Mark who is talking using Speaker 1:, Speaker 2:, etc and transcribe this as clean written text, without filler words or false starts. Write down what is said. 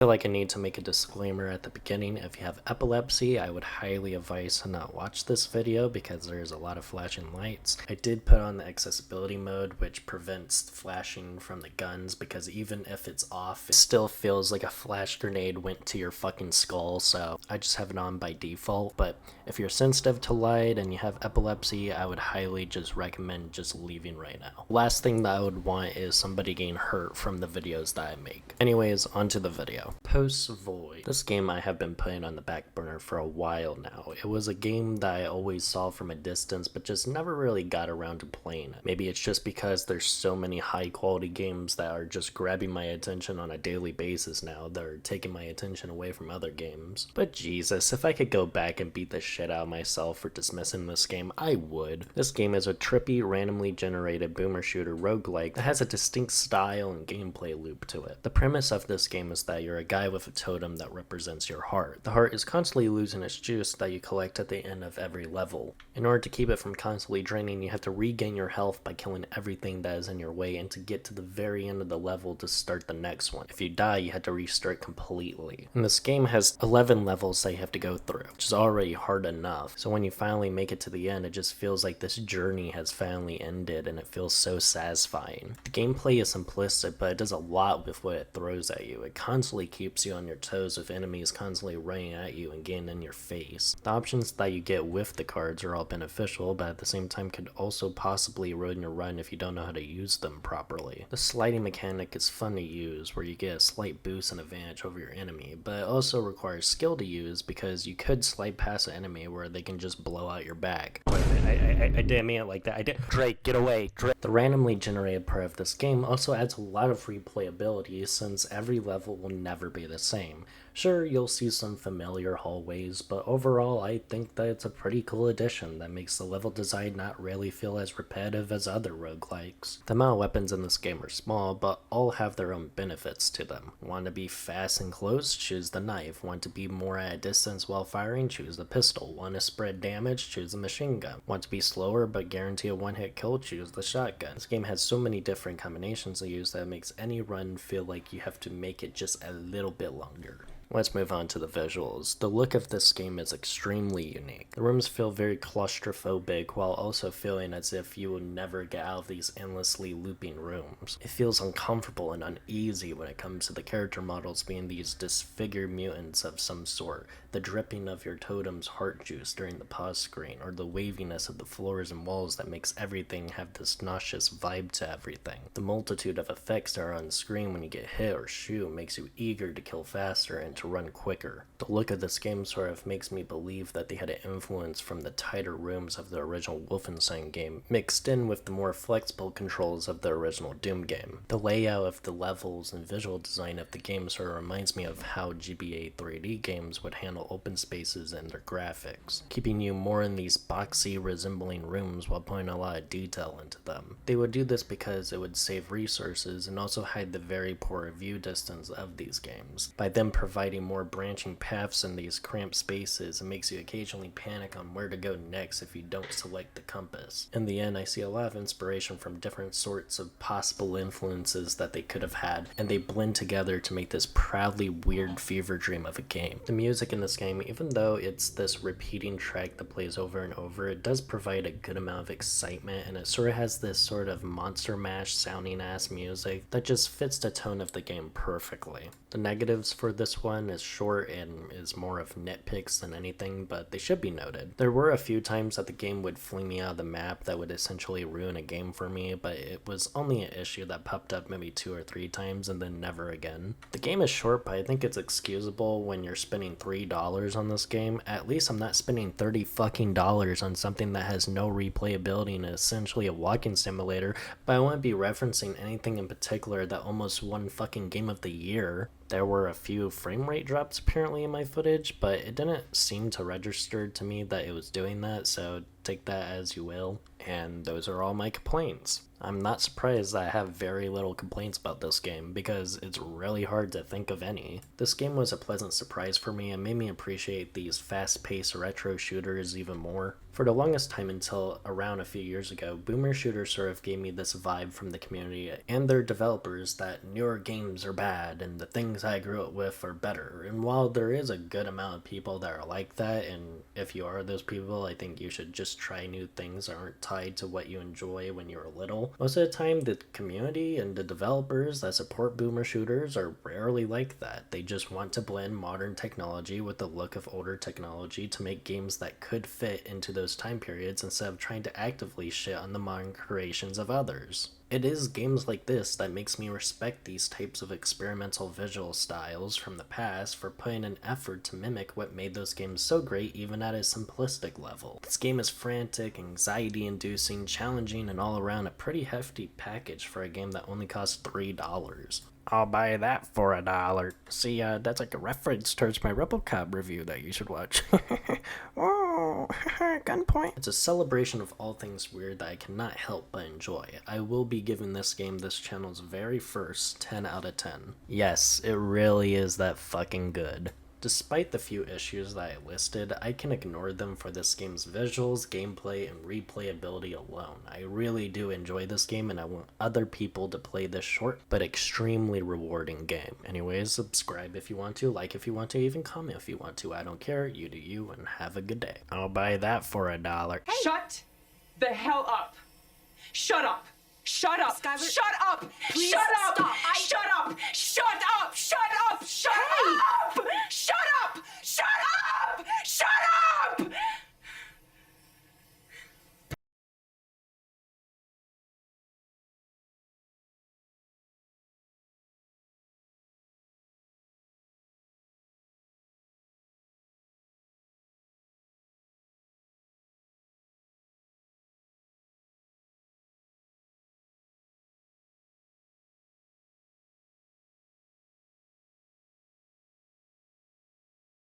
Speaker 1: I feel like I need to make a disclaimer at the beginning. If you have epilepsy, I would highly advise to not watch this video because there's a lot of flashing lights. I did put on the accessibility mode, which prevents flashing from the guns, because even if it's off, it still feels like a flash grenade went to your fucking skull, so I just have it on by default. But if you're sensitive to light and you have epilepsy, I would highly just recommend just leaving right now. Last thing that I would want is somebody getting hurt from the videos that I make. Anyways, onto the video. Post Void. This game I have been putting on the back burner for a while now. It was a game that I always saw from a distance but just never really got around to playing it. Maybe it's just because there's so many high quality games that are just grabbing my attention on a daily basis now that are taking my attention away from other games. But Jesus, if I could go back and beat the shit out of myself for dismissing this game, I would. This game is a trippy, randomly generated boomer shooter roguelike that has a distinct style and gameplay loop to it. The premise of this game is that you're a guy with a totem that represents your heart. The heart is constantly losing its juice that you collect at the end of every level. In order to keep it from constantly draining, you have to regain your health by killing everything that is in your way and to get to the very end of the level to start the next one. If you die, you have to restart completely. And this game has 11 levels that you have to go through, which is already hard enough. So when you finally make it to the end, it just feels like this journey has finally ended and it feels so satisfying. The gameplay is simplistic, but it does a lot with what it throws at you. It constantly keeps you on your toes with enemies constantly running at you and getting in your face. The options that you get with the cards are all beneficial, but at the same time could also possibly ruin your run if you don't know how to use them properly. The sliding mechanic is fun to use, where you get a slight boost and advantage over your enemy, but it also requires skill to use because you could slide past an enemy where they can just blow out your back. Wait a minute, I didn't mean it like that. I did. Drake, get away, Drake. The randomly generated part of this game also adds a lot of replayability since every level will never be the same. Sure, you'll see some familiar hallways, but overall I think that it's a pretty cool addition that makes the level design not really feel as repetitive as other roguelikes. The amount of weapons in this game are small, but all have their own benefits to them. Want to be fast and close? Choose the knife. Want to be more at a distance while firing? Choose the pistol. Want to spread damage? Choose the machine gun. Want to be slower but guarantee a one-hit kill? Choose the shotgun. This game has so many different combinations to use that it makes any run feel like you have to make it just a little bit longer. Let's move on to the visuals. The look of this game is extremely unique. The rooms feel very claustrophobic while also feeling as if you will never get out of these endlessly looping rooms. It feels uncomfortable and uneasy when it comes to the character models being these disfigured mutants of some sort, the dripping of your totem's heart juice during the pause screen, or the waviness of the floors and walls that makes everything have this nauseous vibe to everything. The multitude of effects that are on screen when you get hit or shoot makes you eager to kill faster and to run quicker. The look of this game sort of makes me believe that they had an influence from the tighter rooms of the original Wolfenstein game, mixed in with the more flexible controls of the original Doom game. The layout of the levels and visual design of the game sort of reminds me of how GBA 3D games would handle open spaces and their graphics, keeping you more in these boxy, resembling rooms while putting a lot of detail into them. They would do this because it would save resources and also hide the very poor view distance of these games. By them providing more branching paths in these cramped spaces, it makes you occasionally panic on where to go next if you don't select the compass. In the end, I see a lot of inspiration from different sorts of possible influences that they could have had, and they blend together to make this proudly weird fever dream of a game. The music in this game, even though it's this repeating track that plays over and over, it does provide a good amount of excitement, and it sort of has this sort of Monster Mash sounding ass music that just fits the tone of the game perfectly. The negatives for this one is short and is more of nitpicks than anything, but they should be noted. There were a few times that the game would fling me out of the map that would essentially ruin a game for me, but it was only an issue that popped up maybe 2 or 3 times and then never again. The game is short, but I think it's excusable when you're spending $3 on this game. At least I'm not spending $30 fucking dollars on something that has no replayability and is essentially a walking simulator, but I won't be referencing anything in particular that almost won fucking Game of the Year. There were a few frame rate drops apparently in my footage, but it didn't seem to register to me that it was doing that, so take that as you will. And those are all my complaints. I'm not surprised that I have very little complaints about this game, because it's really hard to think of any. This game was a pleasant surprise for me and made me appreciate these fast-paced retro shooters even more. For the longest time until around a few years ago, boomer shooters sort of gave me this vibe from the community and their developers that newer games are bad and the things I grew up with are better. And while there is a good amount of people that are like that, and if you are those people, I think you should just try new things that aren't tied to what you enjoy when you were little. Most of the time, the community and the developers that support boomer shooters are rarely like that. They just want to blend modern technology with the look of older technology to make games that could fit into those time periods instead of trying to actively shit on the modern creations of others. It is games like this that makes me respect these types of experimental visual styles from the past for putting an effort to mimic what made those games so great even at a simplistic level. This game is frantic, anxiety-inducing, challenging, and all around a pretty hefty package for a game that only costs $3. I'll buy that for $1. See, that's like a reference towards my RoboCop review that you should watch. Whoa, gunpoint. It's a celebration of all things weird that I cannot help but enjoy. I will be giving this game this channel's very first 10 out of 10. Yes, it really is that fucking good. Despite the few issues that I listed, I can ignore them for this game's visuals, gameplay, and replayability alone. I really do enjoy this game and I want other people to play this short but extremely rewarding game. Anyways, subscribe if you want to, like if you want to, even comment if you want to. I don't care, you do you, and have a good day. I'll buy that for $1.
Speaker 2: Hey. Shut the hell up! Shut up! Shut up!
Speaker 3: Skylar,
Speaker 2: shut up!
Speaker 3: please
Speaker 2: Shut up!
Speaker 3: stop.
Speaker 2: Shut up! Shut up! Shut up! Shut